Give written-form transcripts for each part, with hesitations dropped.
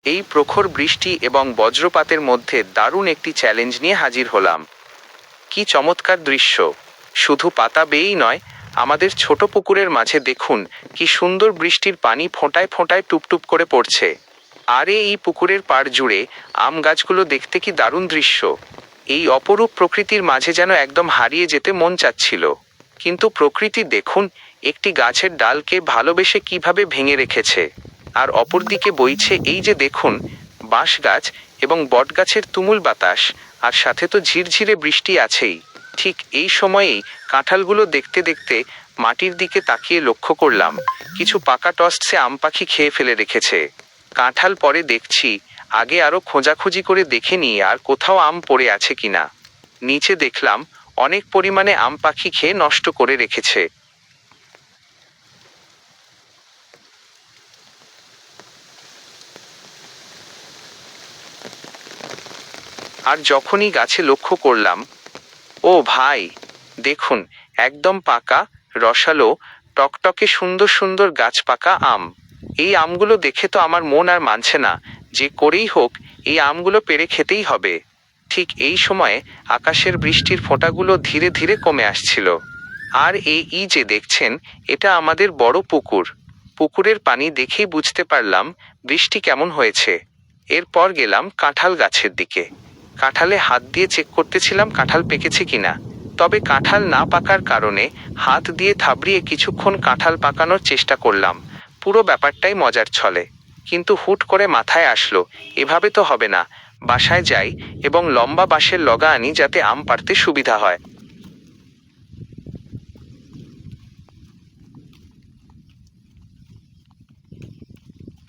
এই প্রখর বৃষ্টি এবং বজ্রপাতের মধ্যে দারুণ একটি চ্যালেঞ্জ নিয়ে হাজির হলাম। কি চমৎকার দৃশ্য! শুধু পাতা বেয়েই নয়, আমাদের ছোট পুকুরের মাঝে দেখুন কি সুন্দর বৃষ্টির পানি ফোঁটায় ফোঁটায় টুপটুপ করে পড়ছে। আর এই পুকুরের পাড় জুড়ে আম গাছগুলো দেখতে কি দারুণ দৃশ্য! এই অপরূপ প্রকৃতির মাঝে যেন একদম হারিয়ে যেতে মন চাচ্ছিল। কিন্তু প্রকৃতি দেখুন একটি গাছের ডালকে ভালোবেসে কিভাবে ভেঙে রেখেছে। আর অপরদিকে বইছে এই যে দেখুন, বাঁশ গাছ এবং বটগাছের তুমুল বাতাস, আর সাথে তো ঝিরঝিরে বৃষ্টি আছেই। ঠিক এই সময়েই কাঁঠালগুলো দেখতে দেখতে মাটির দিকে তাকিয়ে লক্ষ্য করলাম কিছু পাকা টসছে আম পাখি খেয়ে ফেলে রেখেছে। কাঁঠাল পরে দেখছি, আগে আরও খোঁজাখুঁজি করে দেখেনি আর কোথাও আম পড়ে আছে কিনা। নিচে দেখলাম অনেক পরিমাণে আম পাখি খেয়ে নষ্ট করে রেখেছে। আর যখনই গাছে লক্ষ্য করলাম, ও ভাই, দেখুন একদম পাকা, রসালো, টকটকে সুন্দর সুন্দর গাছ পাকা আম। এই আমগুলো দেখে তো আমার মন আর মানছে না যে করেই হোক এই আমগুলো পেড়ে খেতেই হবে। ঠিক এই সময়ে আকাশের বৃষ্টির ফোঁটাগুলো ধীরে ধীরে কমে আসছিল। আর এই যে দেখছেন, এটা আমাদের বড় পুকুর। পুকুরের পানি দেখেই বুঝতে পারলাম বৃষ্টি কেমন হয়েছে। এরপর গেলাম কাঁঠাল গাছের দিকে। কাঁঠালে হাত দিয়ে চেক করতেছিলাম কাঁঠাল পেকেছে কিনা। তবে কাঁঠাল না পাকার কারণে হাত দিয়ে থাবড়িয়ে কিছুক্ষণ কাঁঠাল পাকানোর চেষ্টা করলাম। পুরো ব্যাপারটাই মজার ছলে। কিন্তু হুট করে মাথায় আসলো, এভাবে তো হবে না, বাসায় যাই এবং লম্বা বাঁশের লগা আনি যাতে আম পাড়তে সুবিধা হয়।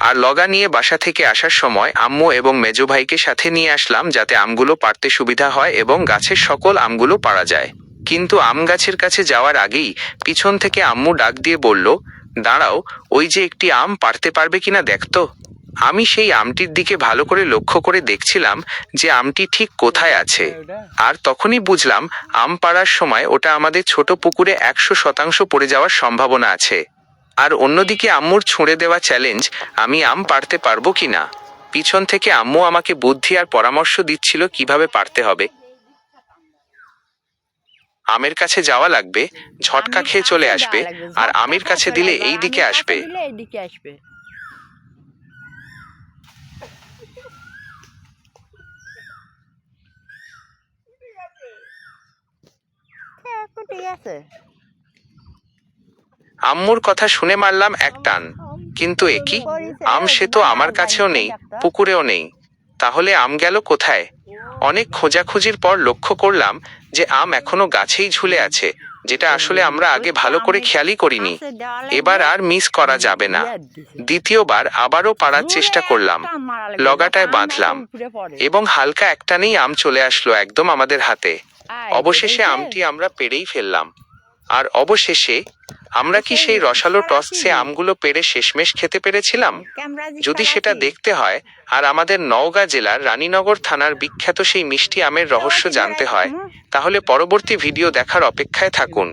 আর লগা নিয়ে বাসা থেকে আসার সময় আম্মু এবং মেজো ভাইকে সাথে নিয়ে আসলাম যাতে আমগুলো পাড়তে সুবিধা হয় এবং গাছের সকল আমগুলো পাড়া যায়। কিন্তু আম গাছের কাছে যাওয়ার আগেই পিছন থেকে আম্মু ডাক দিয়ে বলল, দাঁড়াও, ওই যে একটি আম পাড়তে পারবে কিনা দেখতো। আমি সেই আমটির দিকে ভালো করে লক্ষ্য করে দেখছিলাম যে আমটি ঠিক কোথায় আছে। আর তখনই বুঝলাম আম পাড়ার সময় ওটা আমাদের ছোট পুকুরে 100% পড়ে যাওয়ার সম্ভাবনা আছে। আর অন্যদিকে আম্মুর ছুঁড়ে দেওয়া চ্যালেঞ্জ, আমি আম পাড়তে পারবো কিনা। পিছন থেকে আম্মু আমাকে বুদ্ধি আর পরামর্শ দিচ্ছিল কিভাবে পারতে হবে। আমের কাছে যাওয়া লাগবে, ঝটকা খেয়ে চলে আসবে, আর আমের কাছে দিলে এই দিকে আসবে। আম্মুর কথা শুনে মারলাম এক টান। কিন্তু একই আম, সে তো আমার কাছেও নেই, পুকুরেও নেই। তাহলে আম গেল কোথায়? অনেক খোঁজাখুঁজির পর লক্ষ্য করলাম যে আম এখনো গাছেই ঝুলে আছে, যেটা আসলে আমরা আগে ভালো করে খেয়ালই করিনি। এবার আর মিস করা যাবে না। দ্বিতীয়বার আবারও পাড়ার চেষ্টা করলাম, লগাটায় বাঁধলাম এবং হালকা একটানেই আম চলে আসলো একদম আমাদের হাতে। অবশেষে আমটি আমরা পেড়েই ফেললাম। আর অবশেষে আমরা কি সেই রসালো টসছে আমগুলো পেড়ে শেষমেশ খেতে পেরেছিলাম? যদি সেটা দেখতে হয় আর আমাদের নওগাঁ জেলার রানীনগর থানার বিখ্যাত সেই মিষ্টি আমের রহস্য জানতে হয়, তাহলে পরবর্তী ভিডিও দেখার অপেক্ষায় থাকুন।